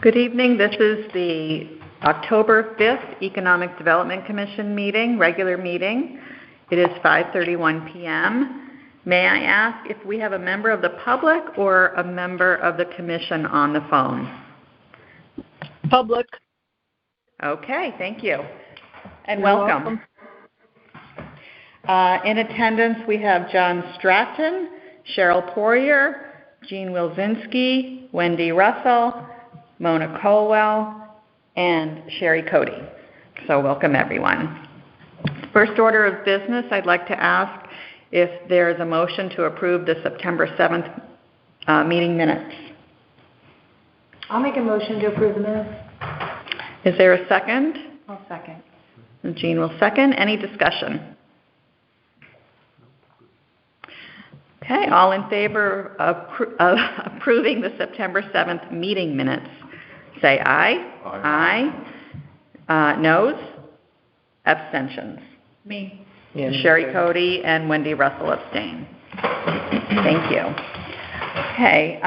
Good evening. This is the October 5th Economic Development Commission meeting, regular meeting. It is 5:31 p.m. May I ask if we have a member of the public or a member of the commission on the phone? Public. Okay, thank you. And You're welcome. In attendance, we have John Stratton, Cheryl Poirier, Jean Wilzinski, Wendy Russell, Mona Colwell, and Sherry Cody. So welcome, everyone. First order of business, I'd like to ask if there is a motion to approve the September 7th meeting minutes. I'll make a motion to approve the minutes. Is there a second? I'll second. Jean will second. Any discussion? Okay, all in favor of approving the September 7th meeting minutes, say aye. Aye. Noes? Abstentions? Me. Sherry Cody and Wendy Russell abstain. Thank you. Okay,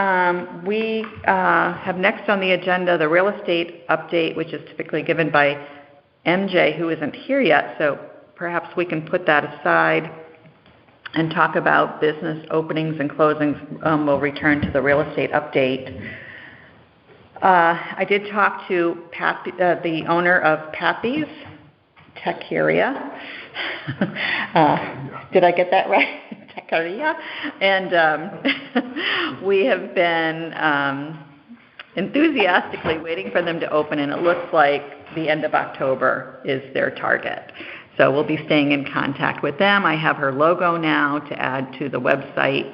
we have next on the agenda the real estate update, which is typically given by MJ, who isn't here yet, so perhaps we can put that aside and talk about business openings and closings. We'll return to the real estate update. I did talk to the owner of Pappy's Techeria. Did I get that right? Techeria. And we have been enthusiastically waiting for them to open, and it looks like the end of October is their target. So we'll be staying in contact with them. I have her logo now to add to the website.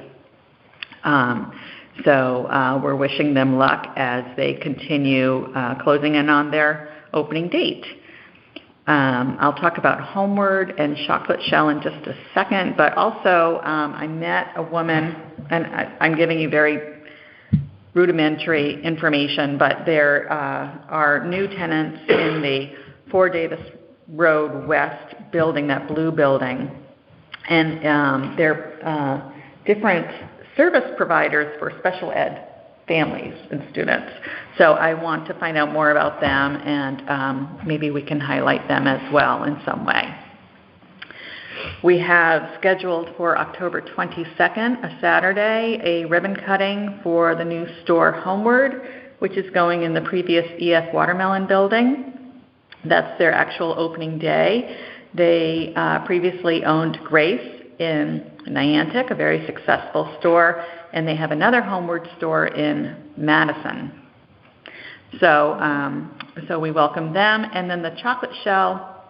So we're wishing them luck as they continue closing in on their opening date. I'll talk about Homeward and Chocolate Shell in just a second, but also I met a woman, and I'm giving you very rudimentary information, but there are new tenants in the 4 Davis Road West building, that blue building, and they're different service providers for special ed families and students. So I want to find out more about them, and maybe we can highlight them as well in some way. We have scheduled for October 22nd, a Saturday, a ribbon cutting for the new store Homeward, which is going in the previous EF Watermelon building. That's their actual opening day. They previously owned Grace in Niantic, a very successful store, and they have another Homeward store in Madison. So we welcome them. And then the Chocolate Shell,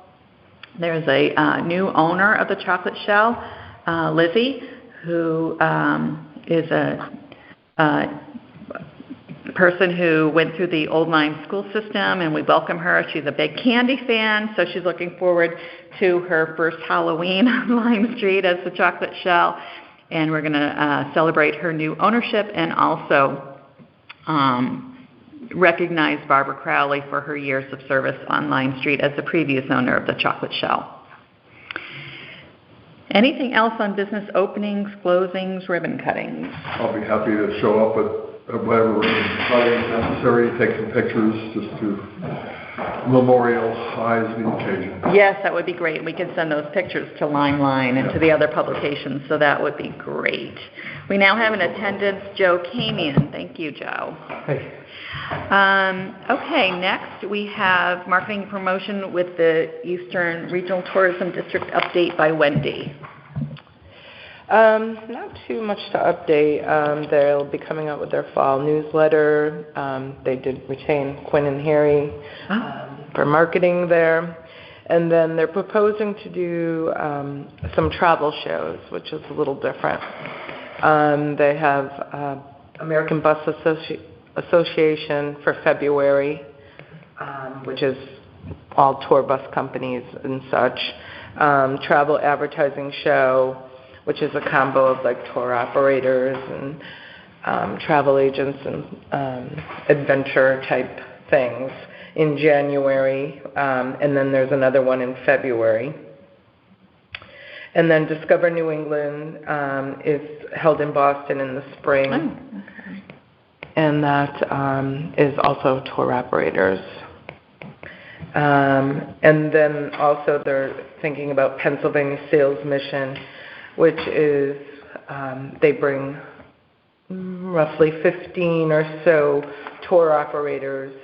there's a new owner of the Chocolate Shell, Lizzie, who is a person who went through the Old Lyme school system, and we welcome her. She's a big candy fan, so she's looking forward to her first Halloween on Lime Street as the Chocolate Shell, and we're going to celebrate her new ownership and also recognize Barbara Crowley for her years of service on Lime Street as the previous owner of the Chocolate Shell. Anything else on business openings, closings, ribbon cuttings? I'll be happy to show up at whatever is necessary, take some pictures just to memorialize the occasion. Yes, that would be great. We can send those pictures to Line and to the other publications, so that would be great. We now have in attendance Joe Camian. Thank you, Joe. Hey. Okay, next we have marketing and promotion with the Eastern Regional Tourism District update by Wendy. Not too much to update. They'll be coming out with their fall newsletter. They did retain Quinn and Harry for marketing there. And then they're proposing to do some travel shows, which is a little different. They have American Bus Association for February, which is all tour bus companies and such. Travel advertising show, which is a combo of like tour operators and travel agents and adventure type things in January. And then there's another one in February. And then Discover New England is held in Boston in the spring. Oh, okay. and that is also tour operators. And then also they're thinking about Pennsylvania Sales Mission, which is they bring roughly 15 or so tour operators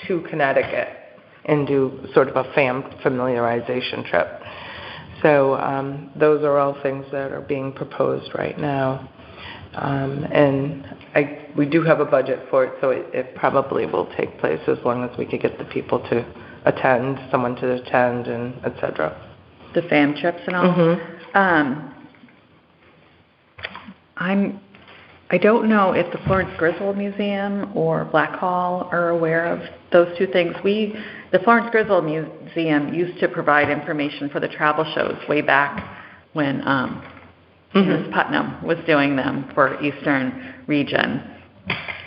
to Connecticut and do sort of a familiarization trip. So those are all things that are being proposed right now. And we do have a budget for it, so it probably will take place as long as we could get the people to attend, someone to attend, and et cetera. The fam trips and all? Mm-hmm. I don't know if the Florence Griswold Museum or Black Hall are aware of those two things. The Florence Griswold Museum used to provide information for the travel shows way back when Ms. Putnam was doing them for Eastern region.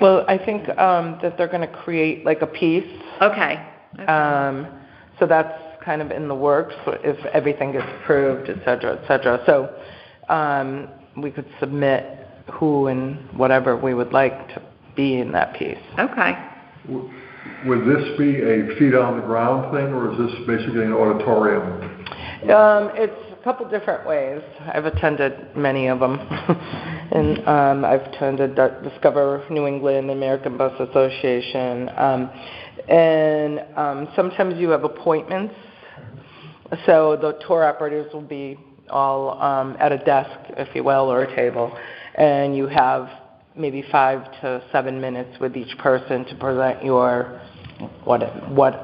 Well, I think that they're going to create like a piece. Okay. So that's kind of in the works if everything gets approved, et cetera, et cetera. So we could submit who and whatever we would like to be in that piece. Okay. Would this be a feet on the ground thing, or is this basically an auditorium? It's a couple different ways. I've attended many of them. And I've attended Discover New England, American Bus Association. And sometimes you have appointments. So the tour operators will be all at a desk, if you will, or a table. And you have maybe 5 to 7 minutes with each person to present your what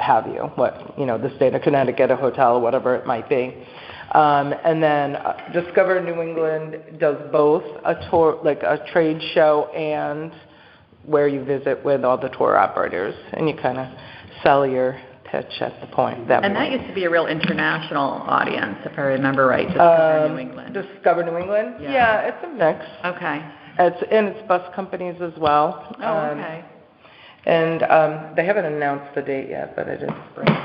have you, the state of Connecticut, a hotel, whatever it might be. And then Discover New England does both a tour, like a trade show, and where you visit with all the tour operators, and you kind of sell your pitch at the point. That used to be a real international audience, if I remember right. Discover New England. Discover New England? Yeah, it's a mix. Okay. It's bus companies as well. Oh, okay. And they haven't announced the date yet, but it is spring.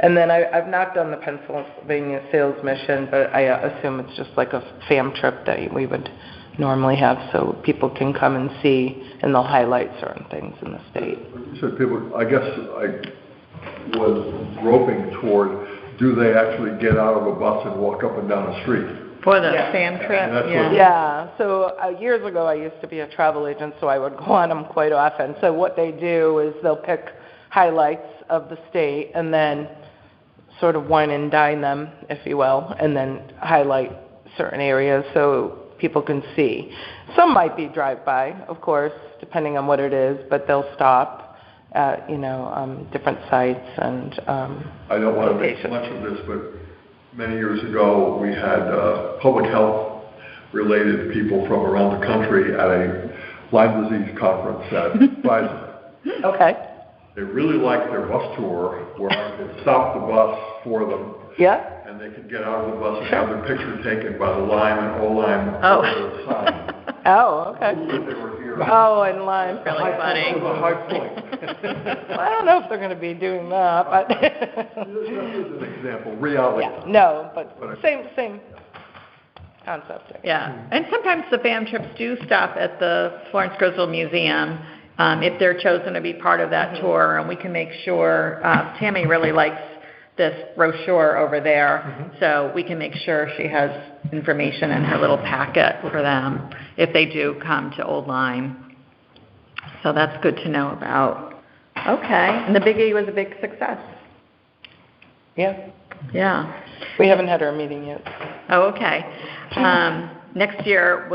And then I've not done the Pennsylvania Sales Mission, but I assume it's just like a fam trip that we would normally have, so people can come and see, and they'll highlight certain things in the state. You said people, I guess I was groping toward, do they actually get out of a bus and walk up and down the street? For the fam trip? Yeah. So years ago I used to be a travel agent, so I would go on them quite often. So what they do is they'll pick highlights of the state and then sort of wine and dine them, if you will, and then highlight certain areas so people can see. Some might be drive-by, of course, depending on what it is, but they'll stop at, different sites and I don't want to make much of this, but many years ago we had public health related people from around the country at a Lyme disease conference at Pfizer. Okay. They really liked their bus tour where I could stop the bus for them. Yeah. And they could get out of the bus and have their picture taken by the Lyme and O-Lyme sign. Oh, okay. They were here. Oh, and Lyme. Really funny. It was a high point. Well, I don't know if they're going to be doing that, but This is an example, reality. yeah, no, but same concept. Yeah, and sometimes the fam trips do stop at the Florence Griswold Museum if they're chosen to be part of that tour, and we can make sure, Tammy really likes this brochure over there, so we can make sure she has information in her little packet for them if they do come to Old Lyme. So that's good to know about. Okay, and the Biggie was a big success. Yeah. Yeah. We haven't had our meeting yet. Oh, okay. Next year,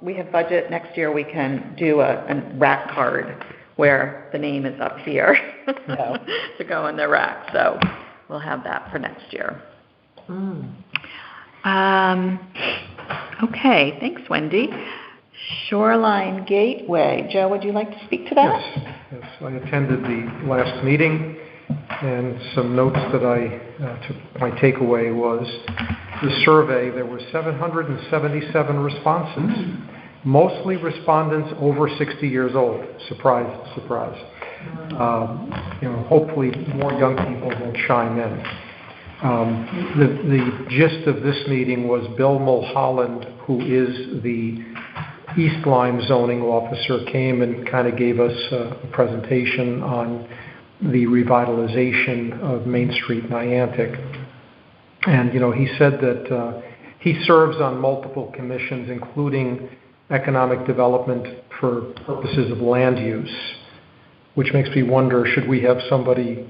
we have budget. Next year we can do a rack card where the name is up here to go in the rack. So we'll have that for next year. Okay, thanks, Wendy. Shoreline Gateway. Joe, would you like to speak to that? Yes. I attended the last meeting, and some notes that I took. My takeaway was the survey. There were 777 responses, mostly respondents over 60 years old. Surprise, surprise. Hopefully more young people will chime in. The gist of this meeting was Bill Mulholland, who is the East Lyme zoning officer came and kind of gave us a presentation on the revitalization of Main Street, Niantic. And, he said that he serves on multiple commissions, including economic development for purposes of land use, which makes me wonder, should we have somebody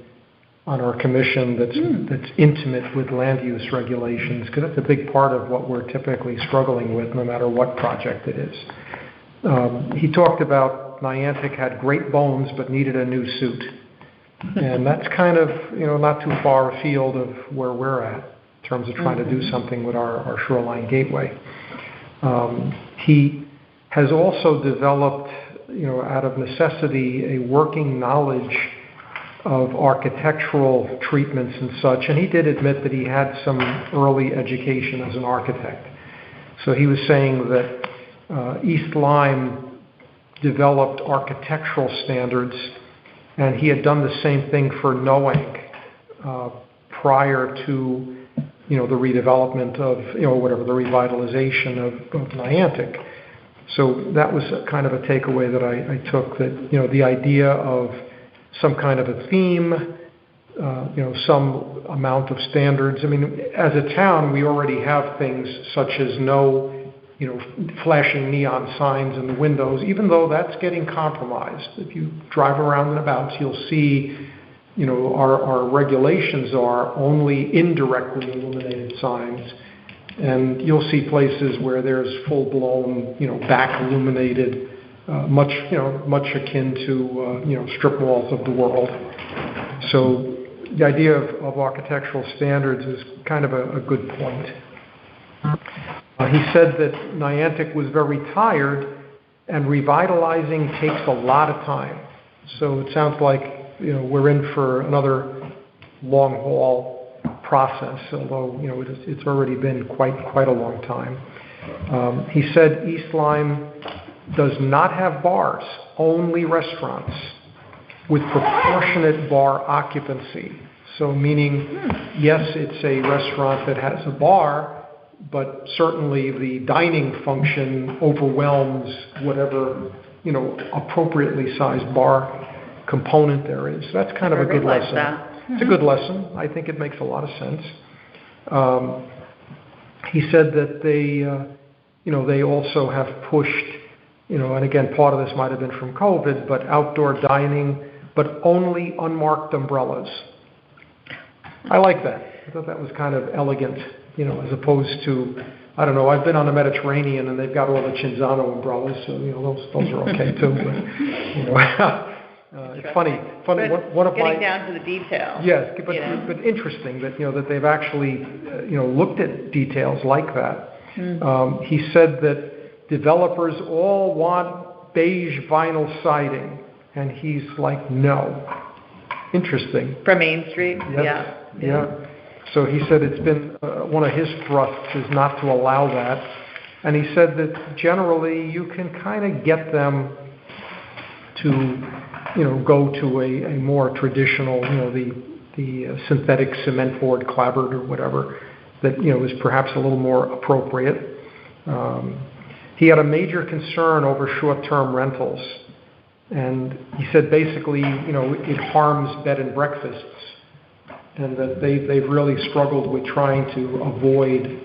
on our commission that's intimate with land use regulations, because that's a big part of what we're typically struggling with, no matter what project it is. He talked about Niantic had great bones but needed a new suit. And that's kind of, not too far afield of where we're at in terms of trying to do something with our shoreline gateway. He has also developed, out of necessity, a working knowledge of architectural treatments and such, and he did admit that he had some early education as an architect. So he was saying that East Lyme developed architectural standards, and he had done the same thing for Noank prior to the redevelopment of the revitalization of Niantic. So that was kind of a takeaway that I took, that the idea of some kind of a theme, some amount of standards. I mean, as a town, we already have things such as no flashing neon signs in the windows, even though that's getting compromised. If you drive around and about, you'll see, our regulations are only indirectly illuminated signs. And you'll see places where there's full-blown, back illuminated, much akin to, strip malls of the world. So the idea of architectural standards is kind of a good point. He said that Niantic was very tired, and revitalizing takes a lot of time. So it sounds like, we're in for another long-haul process, although, it's already been quite a long time. He said East Lyme does not have bars, only restaurants, with proportionate bar occupancy. So meaning, yes, it's a restaurant that has a bar, but certainly the dining function overwhelms whatever, appropriately sized bar component there is. That's kind of a good lesson. It's a good lesson. I think it makes a lot of sense. He said that they also have pushed, and again, part of this might have been from COVID, but outdoor dining, but only unmarked umbrellas. I like that. I thought that was kind of elegant, as opposed to, I don't know, I've been on the Mediterranean and they've got all the Cinzano umbrellas, so, those are okay too, but, it's funny. One of getting down to the detail. Yes, but interesting that that they've actually looked at details like that. He said that developers all want beige vinyl siding, and he's like, no. Interesting. For Main Street. Yes. Yeah. So he said it's been one of his thrusts is not to allow that, and he said that generally you can kind of get them to go to a more traditional, the synthetic cement board clapboard or whatever that, is perhaps a little more appropriate. He had a major concern over short-term rentals. And he said basically, it harms bed and breakfasts, and that they've really struggled with trying to avoid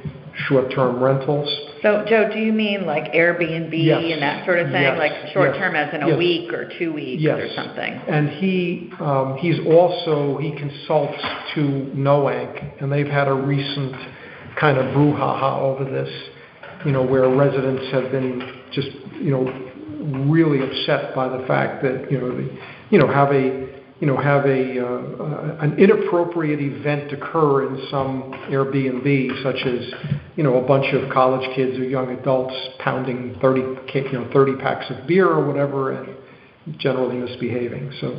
short-term rentals. So, Joe, do you mean like Airbnb and that sort of thing? Yes. Like short-term as in a week or 2 weeks or something? And he consults to Noank, and they've had a recent kind of brouhaha over this, where residents have been just, really upset by the fact that, have an inappropriate event occur in some Airbnb, such as, a bunch of college kids or young adults pounding 30 packs of beer or whatever, and generally misbehaving. So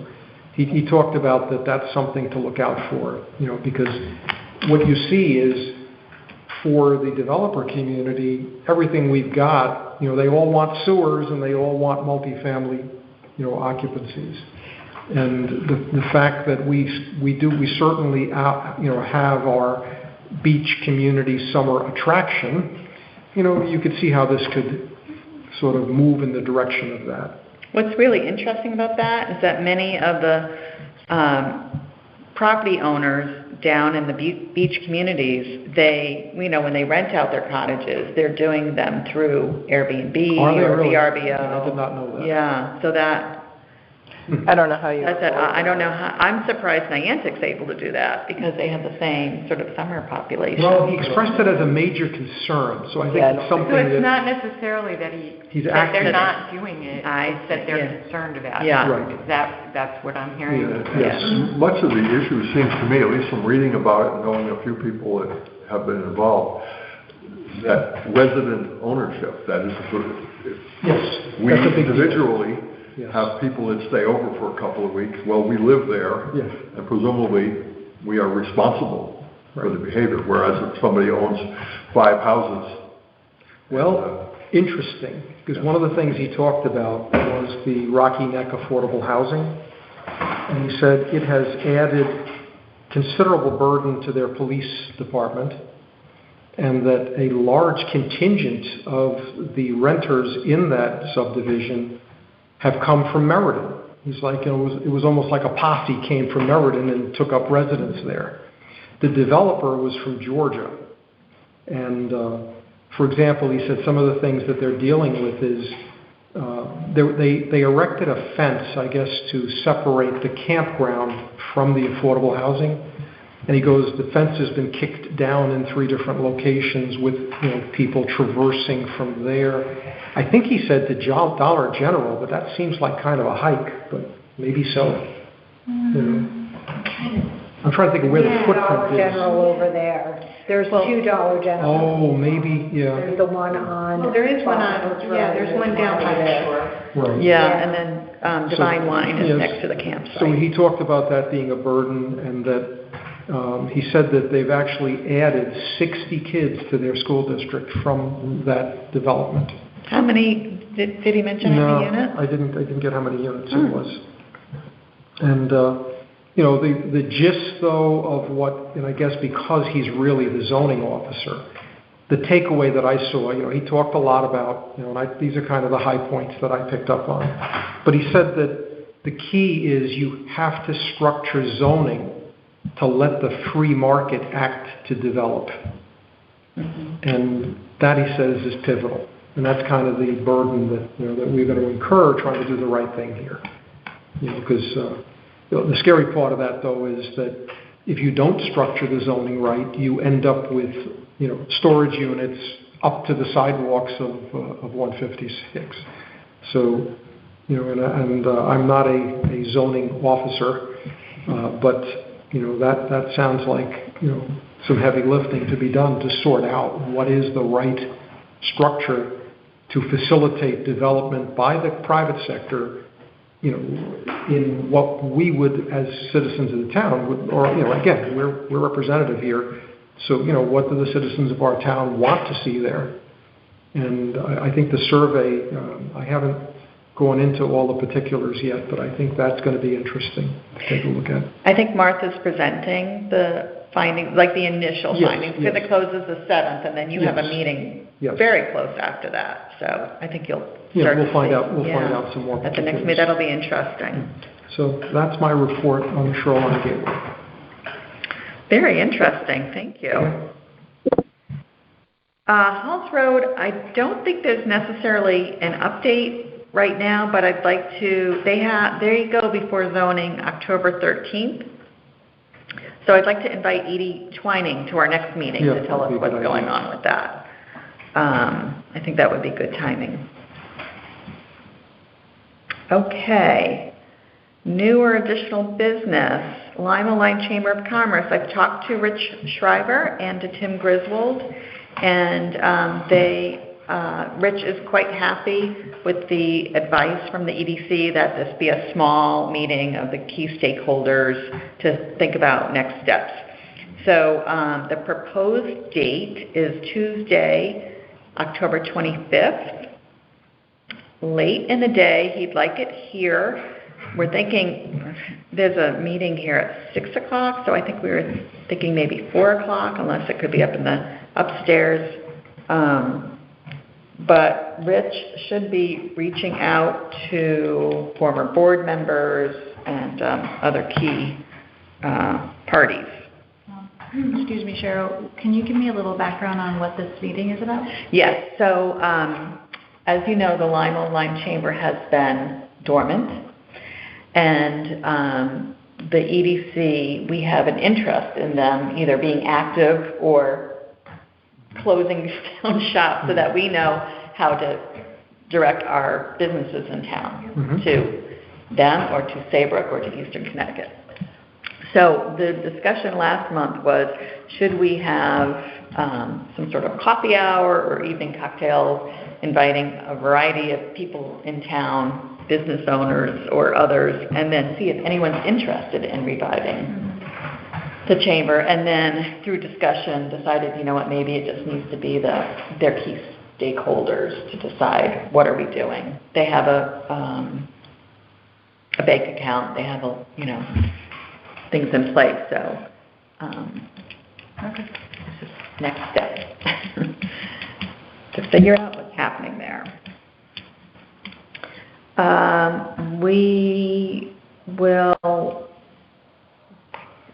he talked about that that's something to look out for, because what you see is, for the developer community, everything we've got, they all want sewers and they all want multifamily, occupancies. And the fact that we certainly have our beach community summer attraction, you could see how this could sort of move in the direction of that. What's really interesting about that is that many of the property owners down in the beach communities, when they rent out their cottages, they're doing them through Airbnb or really? VRBO. I did not know that. Yeah, so that. I don't know how you. I don't know how. I'm surprised Niantic's able to do that because they have the same sort of summer population. Well, he expressed it as a major concern, so I think it's something So it's that not necessarily that they're not doing it, it's that they're concerned about it. Yeah. Right. That's what I'm hearing. Yes. Much of the issue seems to me, at least from reading about it and knowing a few people that have been involved, that resident ownership, that is Yes, we that's a big deal. individually Yes. have people that stay over for a couple of weeks. Well, we live there, Yes. and presumably we are responsible for the behavior, whereas if somebody owns 5 houses. Well, interesting, because one of the things he talked about was the Rocky Neck affordable housing, and he said it has added considerable burden to their police department, and that a large contingent of the renters in that subdivision have come from Meriden. He's like, it was almost like a posse came from Meriden and took up residence there. The developer was from Georgia, and for example, he said some of the things that they're dealing with is they erected a fence, I guess, to separate the campground from the affordable housing. And he goes, the fence has been kicked down in 3 different locations with people traversing from there. I think he said to Dollar General, but that seems like kind of a hike, but maybe so. I'm trying to think of where the footprint Dollar is. General over there. There's 2 Dollar Generals. Oh, maybe, yeah. There's the one on. Well, there is one there's one down by the shore. Right. Yeah, and then Divine Wine is yes. next to the campsite. So he talked about that being a burden, and that he said that they've actually added 60 kids to their school district from that development. How many, did he mention how many units? I didn't get how many units it was. And, the gist, though, of what, and I guess because he's really the zoning officer, the takeaway that I saw, he talked a lot about, and these are kind of the high points that I picked up on. But he said that the key is you have to structure zoning to let the free market act to develop. Mm-hmm. And that, he says, is pivotal. And that's kind of the burden that, that we're going to incur trying to do the right thing here. Because the scary part of that, though, is that if you don't structure the zoning right, you end up with, storage units up to the sidewalks of 156. So, and I'm not a zoning officer, but that sounds like, some heavy lifting to be done to sort out what is the right structure to facilitate development by the private sector, in what we would, as citizens of the town, again, we're representative here, so, what do the citizens of our town want to see there? And I think the survey, I haven't gone into all the particulars yet, but I think that's going to be interesting to take a look at. I think Martha's presenting the findings, like the initial findings, because it closes the 7th, and then you have a meeting very close after that. So I think you'll start we'll to find see. out. We'll find out some more. At the next meeting, that'll be interesting. So that's my report on the Shoreline Gateway. Very interesting. Thank you. Halls Road, I don't think there's necessarily an update right now, but I'd like to. There you go before zoning, October 13th. So I'd like to invite Edie Twining to our next meeting to tell us what's going on with that. I think that would be good timing. Okay. New or additional business. Lima Line Chamber of Commerce. I've talked to Rich Shriver and to Tim Griswold, and Rich is quite happy with the advice from the EDC that this be a small meeting of the key stakeholders to think about next steps. So the proposed date is Tuesday, October 25th. Late in the day, he'd like it here. We're thinking there's a meeting here at 6 o'clock, so I think we were thinking maybe 4 o'clock, unless it could be up in the upstairs But Rich should be reaching out to former board members and other key parties. Excuse me, Cheryl, can you give me a little background on what this meeting is about? Yes, so as you know, the Lime Old Lyme Chamber has been dormant, and the EDC, we have an interest in them either being active or closing down shop so that we know how to direct our businesses in town to them or to Saybrook or to Eastern Connecticut. So the discussion last month was, should we have some sort of coffee hour or evening cocktails inviting a variety of people in town, business owners or others, and then see if anyone's interested in reviving the chamber, and then through discussion decided, you know what, maybe it just needs to be their key stakeholders to decide what are we doing. They have a bank account, they have things in place, so this is next step to figure out what's happening there. We will,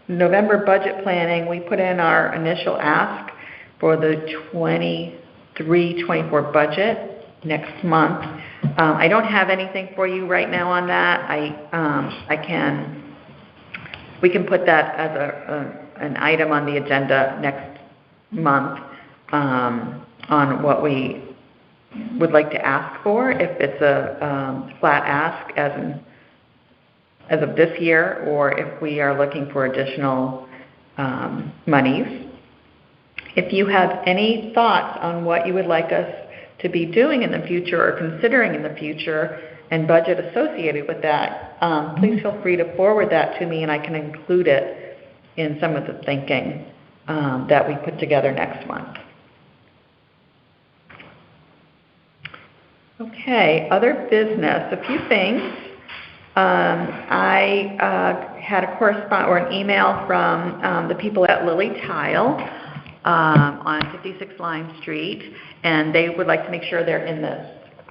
November budget planning, we put in our initial ask for the 23-24 budget next month. I don't have anything for you right now on that. We can put that as an item on the agenda next month on what we would like to ask for, if it's a flat ask as of this year, or if we are looking for additional monies. If you have any thoughts on what you would like us to be doing in the future or considering in the future and budget associated with that, please feel free to forward that to me and I can include it in some of the thinking that we put together next month. Okay, other business, a few things. I had a correspondence or an email from the people at Lily Tile on 56 Lime Street, and they would like to make sure they're in the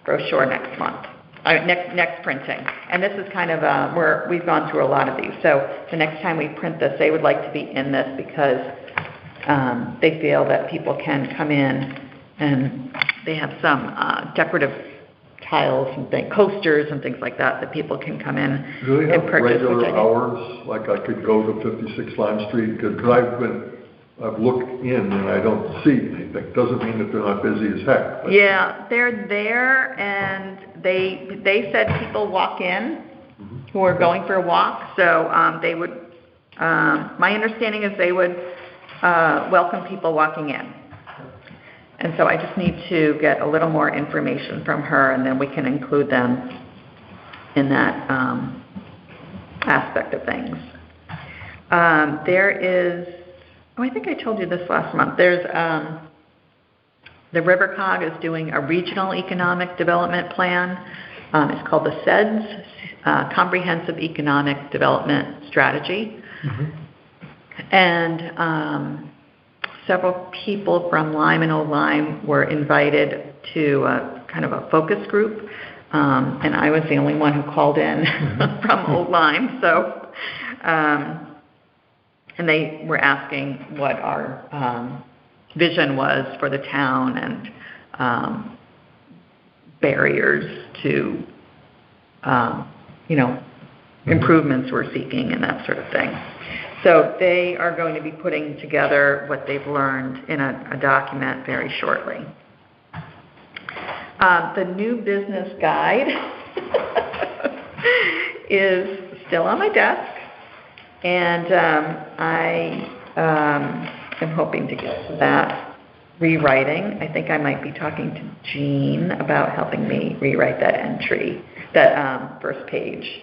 brochure next month, next printing. And this is kind of where we've gone through a lot of these. So the next time we print this, they would like to be in this because they feel that people can come in and they have some decorative tiles and coasters and things like that people can come in and purchase. Do they have regular hours, like I could go to 56 Lime Street? Because I've looked in and I don't see anything. Doesn't mean that they're not busy as heck. But. Yeah, they're there, and they said people walk in who are going for a walk. So they would. My understanding is they would welcome people walking in. And so I just need to get a little more information from her, and then we can include them in that aspect of things. There is, I think I told you this last month, there's the RiverCog is doing a regional economic development plan. It's called the SEDS, Comprehensive Economic Development Strategy. And several people from Lyme and Old Lyme were invited to kind of a focus group, and I was the only one who called in from Old Lyme. So, and they were asking what our vision was for the town and barriers to, improvements we're seeking and that sort of thing. So they are going to be putting together what they've learned in a document very shortly. The new business guide is still on my desk, and I am hoping to get to that rewriting. I think I might be talking to Jean about helping me rewrite that entry, that first page.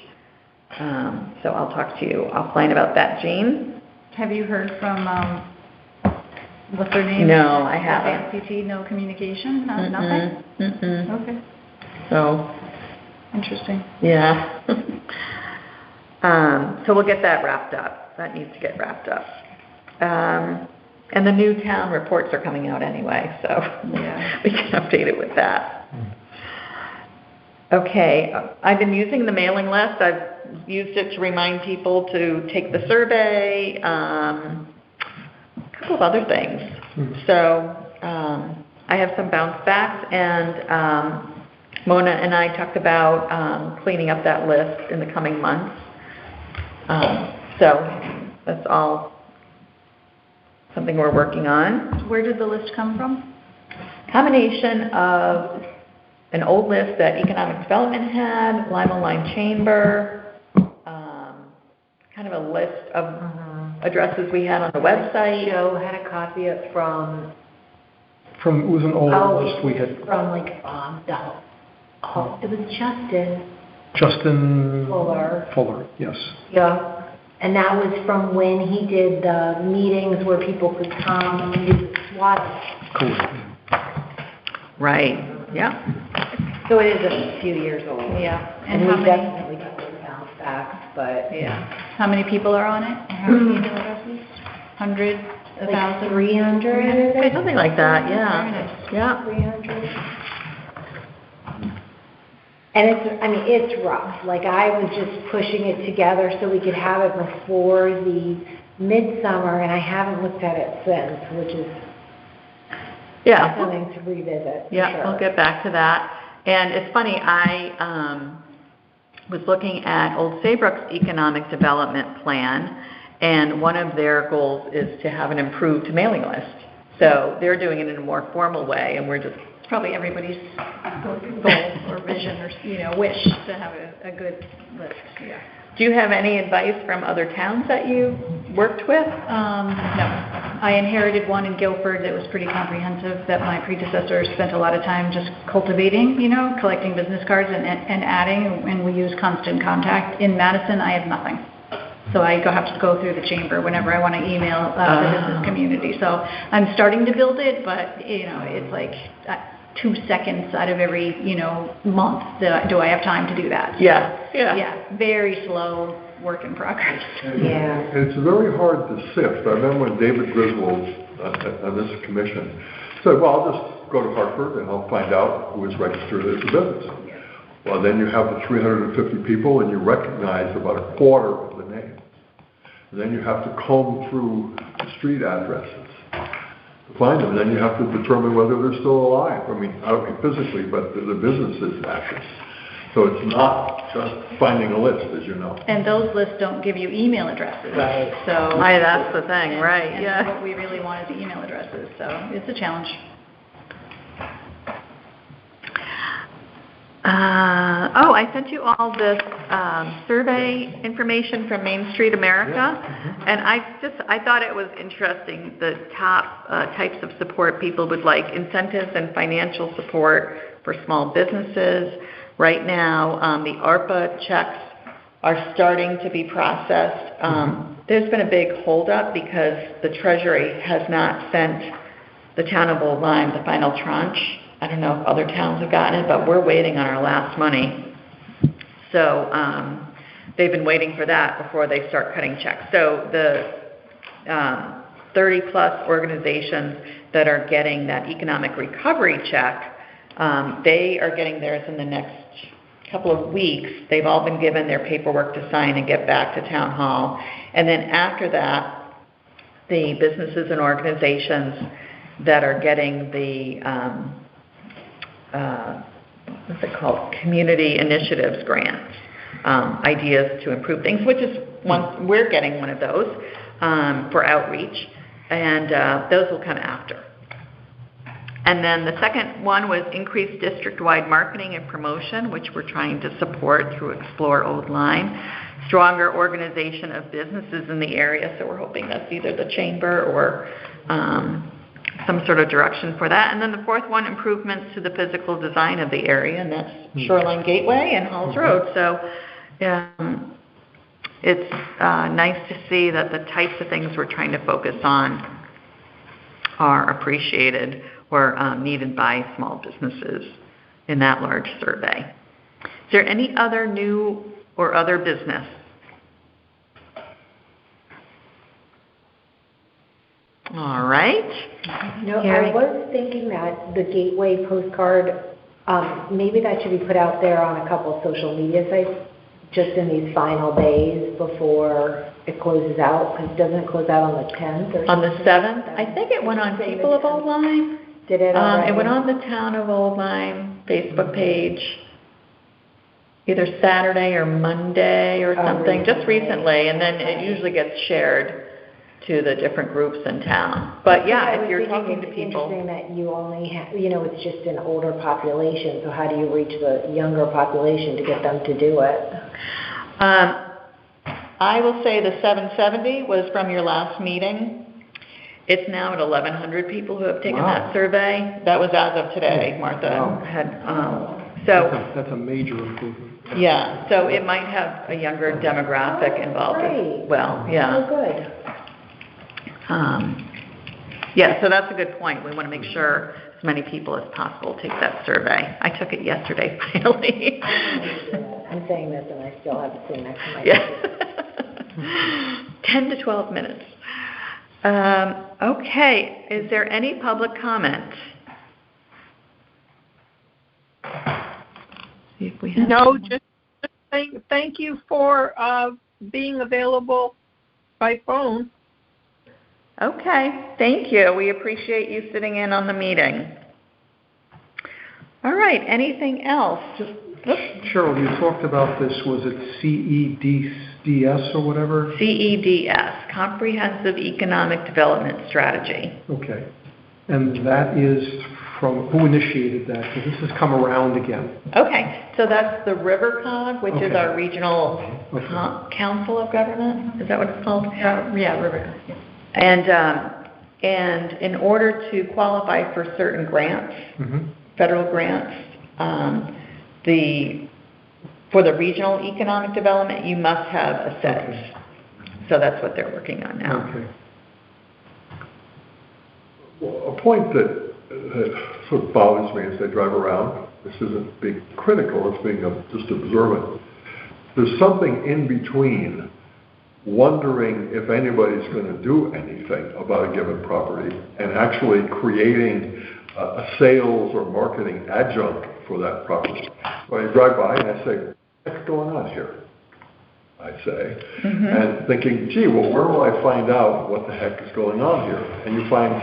So I'll talk to you offline about that, Jean. Have you heard from, what's her name? No, I haven't. NCT, no communication? Nothing? Okay. So. Interesting. Yeah. So we'll get that wrapped up. That needs to get wrapped up. And the new town reports are coming out anyway, so Yeah. we can update it with that. Okay, I've been using the mailing list. I've used it to remind people to take the survey, a couple of other things. So I have some bounce backs, and Mona and I talked about cleaning up that list in the coming months. So that's all something we're working on. Where did the list come from? Combination of an old list that Economic Development had, Lima Line Chamber, kind of a list of addresses we had on the website. Joe had a copy of from It was an old list we had. From like, it was Justin Fuller, yes. yeah. And that was from when he did the meetings where people could come and do the SWOT. Correct. Right, yeah. So it is a few years old. Yeah. And how we many? definitely got those bounce backs, but. Yeah. How many people are on it? How many email addresses? 100, 1,000? Like 300? Okay, something like that, yeah. Very nice. Yeah. 300. And it's rough. Like, I was just pushing it together so we could have it before the midsummer, and I haven't looked at it since, which is something to revisit. Yeah, sure. we'll get back to that. And it's funny, I was looking at Old Saybrook's economic development plan, and one of their goals is to have an improved mailing list. So they're doing it in a more formal way, and we're just Probably everybody's goal or vision or, wish to have a good list, yeah. Do you have any advice from other towns that you worked with? No. I inherited one in Guilford that was pretty comprehensive that my predecessor spent a lot of time just cultivating, collecting business cards and adding, and we use Constant Contact. In Madison, I have nothing. So I have to go through the chamber whenever I want to email the business community. So I'm starting to build it, but, it's like 2 seconds out of every, month do I have time to do that. Yeah. Very slow work in progress. Yeah. And it's very hard to sift. I remember when David Griswold on this commission said, well, I'll just go to Hartford and I'll find out who is registered as a business. Well, then you have the 350 people and you recognize about a quarter of the names. And then you have to comb through the street addresses to find them. And then you have to determine whether they're still alive. I don't mean physically, but the business's address. So it's not just finding a list, as you know. And those lists don't give you email addresses. Right. So That's the thing, right, and yeah. what we really want is the email addresses, so it's a challenge. I sent you all this survey information from Main Street America, and I thought it was interesting the top types of support people would like: incentives and financial support for small businesses. Right now, the ARPA checks are starting to be processed. There's been a big holdup because the Treasury has not sent the town of Old Lyme the final tranche. I don't know if other towns have gotten it, but we're waiting on our last money. So they've been waiting for that before they start cutting checks. So the 30-plus organizations that are getting that economic recovery check, they are getting theirs in the next couple of weeks. They've all been given their paperwork to sign and get back to town hall. And then after that, the businesses and organizations that are getting the what's it called? Community initiatives grants, ideas to improve things, which is one, we're getting one of those for outreach, and those will come after. And then the second one was increased district-wide marketing and promotion, which we're trying to support through Explore Old Lyme. Stronger organization of businesses in the area, so we're hoping that's either the chamber or some sort of direction for that. And then the fourth one, improvements to the physical design of the area, and that's Shoreline Gateway and Halls Road. So it's nice to see that the types of things we're trying to focus on are appreciated or needed by small businesses in that large survey. Is there any other new or other business? All right. No, Carrie? I was thinking that the Gateway postcard, maybe that should be put out there on a couple of social media sites just in these final days before it closes out, because doesn't it close out on the 10th or something? On the 7th? I think it went on People of Old Lyme. Did it already? It went on the Town of Old Lyme Facebook page either Saturday or Monday or something, just recently, and then it usually gets shared to the different groups in town. But yeah, if you're talking to people. It's interesting that you only have, it's just an older population, so how do you reach the younger population to get them to do it? I will say the 770 was from your last meeting. It's now at 1,100 people who have taken that survey. That was as of today, Martha had. That's a major improvement. Yeah, so it might have a younger demographic involved as well. Yeah. Oh, good. Yeah, so that's a good point. We want to make sure as many people as possible take that survey. I took it yesterday, finally. I'm saying this and I still have it sitting next to my computer. 10 to 12 minutes. Okay, is there any public comment? See if we have just thank you for being available by phone. Okay, thank you. We appreciate you sitting in on the meeting. All right, anything else? Cheryl, you talked about this, was it CEDS or whatever? CEDS, Comprehensive Economic Development Strategy. Okay. And that is from, who initiated that? Because this has come around again. Okay, so that's the RiverCog, which is our regional council of government. Is that what it's called? Yeah, RiverCog. Yeah. And in order to qualify for certain grants, federal grants, for the regional economic development, you must have a set. Okay. So that's what they're working on now. Okay. Well, a point that sort of bothers me as I drive around, this isn't being critical, it's being just observant. There's something in between wondering if anybody's going to do anything about a given property and actually creating a sales or marketing adjunct for that property. So I drive by and I say, what's going on here? I say, and thinking, gee, well, where will I find out what the heck is going on here? And you find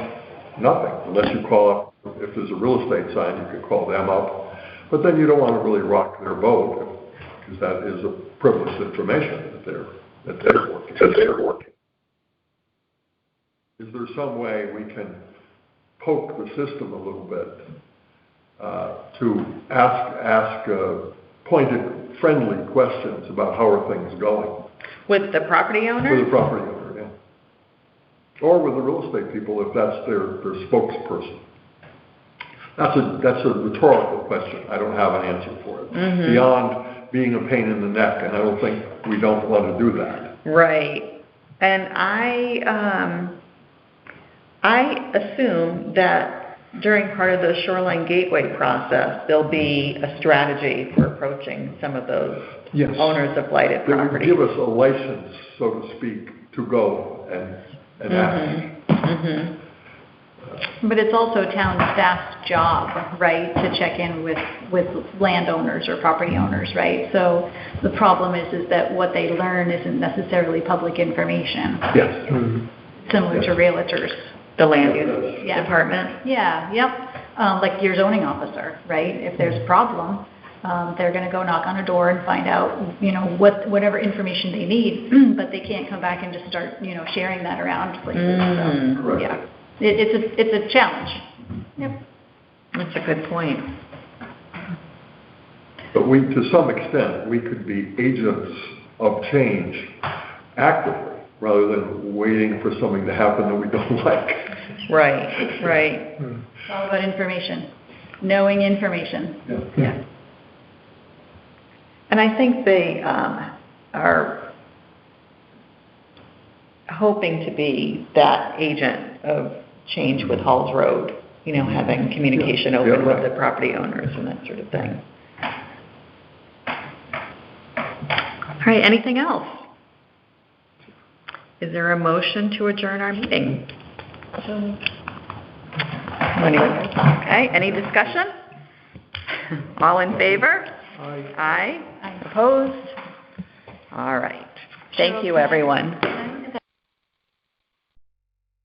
nothing, unless you call up, if there's a real estate sign, you can call them up. But then you don't want to really rock their boat, because that is a privileged information that they're working. Is there some way we can poke the system a little bit to ask pointed, friendly questions about how are things going? With the property owner? With the property owner, yeah. Or with the real estate people, if that's their spokesperson. That's a rhetorical question. I don't have an answer for it. Beyond being a pain in the neck, and I don't think we don't want to do that. Right. And I assume that during part of the Shoreline Gateway process, there'll be a strategy for approaching some of those owners of blighted properties. They would give us a license, so to speak, to go and ask. But it's also town staff's job, right, to check in with landowners or property owners, right? So the problem is that what they learn isn't necessarily public information. Yes. Similar to realtors. The land use department? Yeah, yep. Like your zoning officer, right? If there's a problem, they're going to go knock on a door and find out, whatever information they need, but they can't come back and just start, sharing that around places. So, yeah. It's a challenge. Yep. That's a good point. But to some extent, we could be agents of change actively, rather than waiting for something to happen that we don't like. Right. It's all about information. Knowing information. Yeah. And I think they are hoping to be that agent of change with Halls Road, having communication open with the property owners and that sort of thing. All right, anything else? Is there a motion to adjourn our meeting? Okay, any discussion? All in favor? Aye. Aye. Opposed? All right. Thank you, everyone.